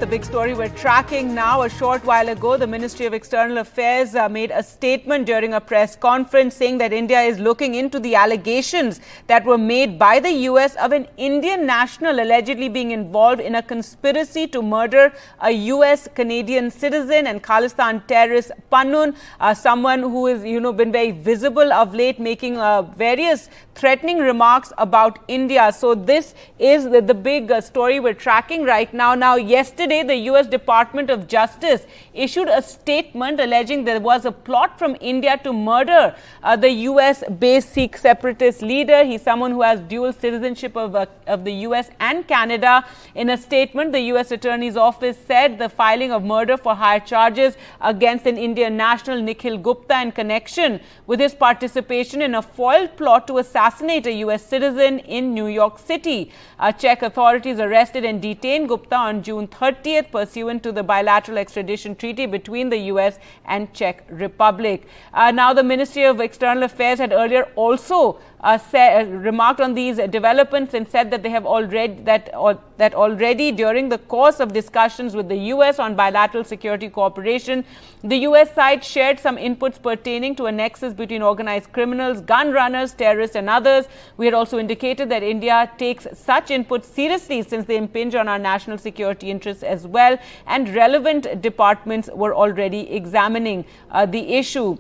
The big story we're tracking now. A short while ago, the Ministry of External Affairs made a statement during a press conference saying that India is looking into the allegations that were made by the US of an Indian national allegedly being involved in a conspiracy to murder a US-Canadian citizen and Khalistan terrorist Pannun, someone who has, been very visible of late, making various threatening remarks about India. So this is the big story we're tracking right now. Now, yesterday, the US Department of Justice issued a statement alleging there was a plot from India to murder the US-based Sikh separatist leader. He's someone who has dual citizenship of the US and Canada. In a statement, the US Attorney's Office said the filing of murder for hire charges against an Indian national, Nikhil Gupta, in connection with his participation in a foiled plot to assassinate a US citizen in New York City. Czech authorities arrested and detained Gupta on June 30th pursuant to the bilateral extradition treaty between the US and Czech Republic. Now, the Ministry of External Affairs had earlier also remarked on these developments and said that they have already during the course of discussions with the US on bilateral security cooperation, the US side shared some inputs pertaining to a nexus between organized criminals, gun runners, terrorists and others. We had also indicated that India takes such inputs seriously since they impinge on our national security interests as well, and relevant departments were already examining the issue.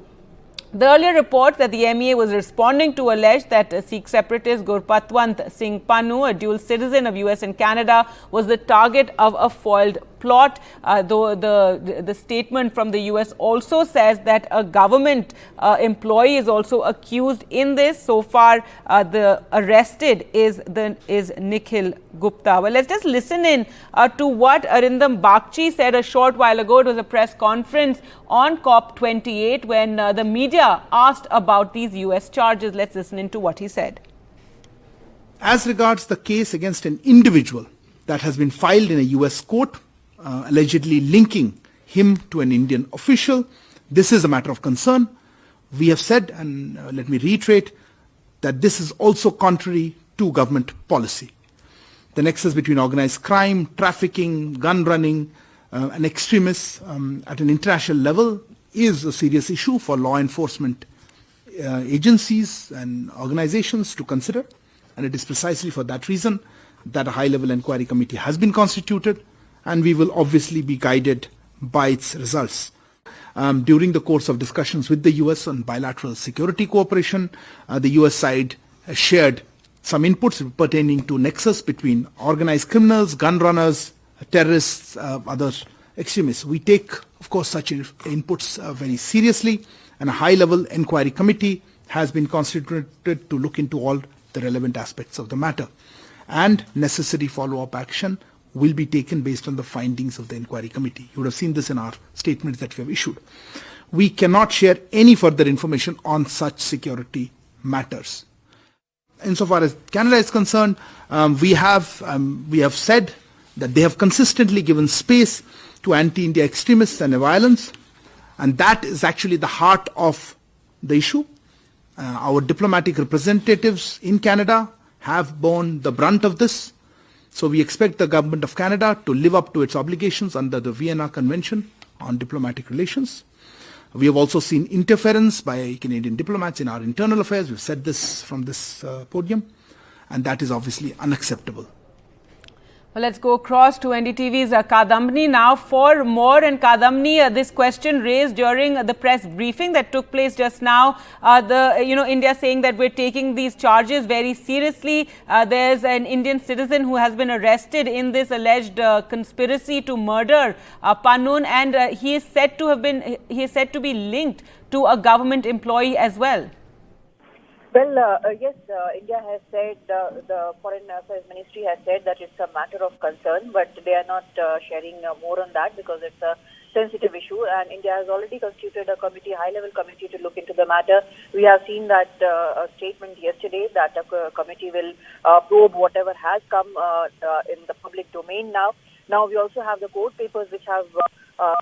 The earlier reports that the MEA was responding to allege that Sikh separatist Gurpatwant Singh Pannun, a dual citizen of US and Canada, was the target of a foiled plot. Though the statement from the US also says that a government employee is also accused in this. So far, the arrested is Nikhil Gupta. Well, let's just listen in to what Arindam Bagchi said a short while ago. It was a press conference on COP28 when the media asked about these US charges. Let's listen in to what he said. As regards the case against an individual that has been filed in a US court, allegedly linking him to an Indian official, this is a matter of concern. We have said, and let me reiterate, that this is also contrary to government policy. The nexus between organized crime, trafficking, gun running, and extremists at an international level is a serious issue for law enforcement agencies and organizations to consider. And it is precisely for that reason that a high-level inquiry committee has been constituted, and we will obviously be guided by its results. During the course of discussions with the US on bilateral security cooperation, the US side shared some inputs pertaining to nexus between organized criminals, gun runners, terrorists, other extremists. We take, of course, such inputs very seriously, and a high-level inquiry committee has been constituted to look into all the relevant aspects of the matter, and necessary follow-up action will be taken based on the findings of the inquiry committee. You would have seen this in our statements that we have issued. We cannot share any further information on such security matters. Insofar as Canada is concerned, we have said that they have consistently given space to anti-India extremists and violence, and that is actually the heart of the issue. Our diplomatic representatives in Canada have borne the brunt of this. So we expect the government of Canada to live up to its obligations under the Vienna Convention on Diplomatic Relations. We have also seen interference by Canadian diplomats in our internal affairs. We've said this from this podium, and that is obviously unacceptable. Well, let's go across to NDTV's Kadambani now for more. And Kadambani, this question raised during the press briefing that took place just now. India saying that we're taking these charges very seriously. There's an Indian citizen who has been arrested in this alleged conspiracy to murder Pannun, and he is said to be linked to a government employee as well. Well, yes, India has said, the Foreign Affairs Ministry has said that it's a matter of concern, but they are not sharing more on that because it's a sensitive issue, and India has already constituted a committee, high-level committee, to look into the matter. We have seen that a statement yesterday that a committee will probe whatever has come in the public domain now. Now, we also have the court papers which have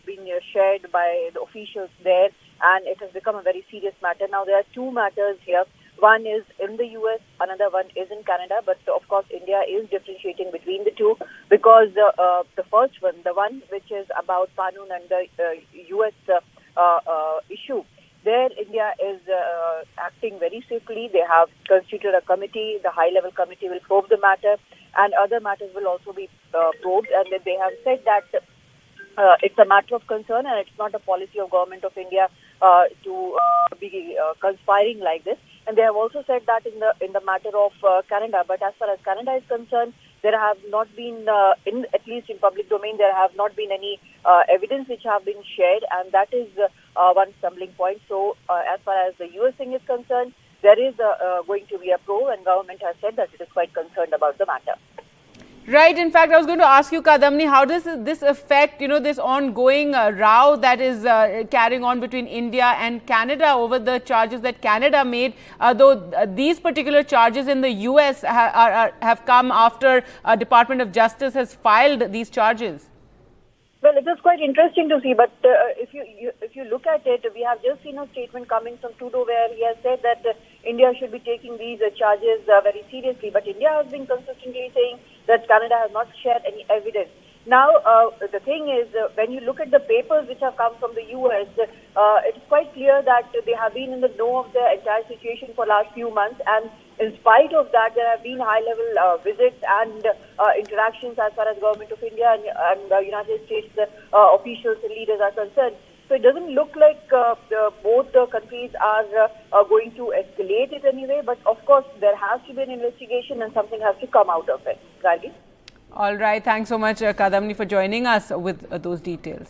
been shared by the officials there, and it has become a very serious matter. Now, there are two matters here. One is in the US, another one is in Canada. But of course, India is differentiating between the two because the first one, the one which is about Pannun and the US issue, there India is acting very swiftly. They have constituted a committee. The high-level committee will probe the matter, and other matters will also be probed. And they have said that it's a matter of concern, and it's not a policy of Government of India to be conspiring like this. And they have also said that in the matter of Canada. But as far as Canada is concerned, there have not been, at least in public domain, there have not been any evidence which have been shared, and that is one stumbling point. So, as far as the US thing is concerned, there is going to be a probe, and government has said that it is quite concerned about the matter. Right. In fact, I was going to ask you, Kadamni, how does this affect, this ongoing row that is carrying on between India and Canada over the charges that Canada made, though these particular charges in the US have come after Department of Justice has filed these charges? Well, it is quite interesting to see, but if you look at it, we have just seen a statement coming from Trudeau where he has said that India should be taking these charges very seriously. But India has been consistently saying that Canada has not shared any evidence. Now, the thing is, when you look at the papers which have come from the US, it is quite clear that they have been in the know of the entire situation for the last few months, and in spite of that, there have been high-level visits and interactions as far as Government of India and United States officials and leaders are concerned. So it doesn't look like both the countries are going to escalate it anyway, but of course, there has to be an investigation and something has to come out of it. Gargi? All right. Thanks so much, Kadamni, for joining us with those details.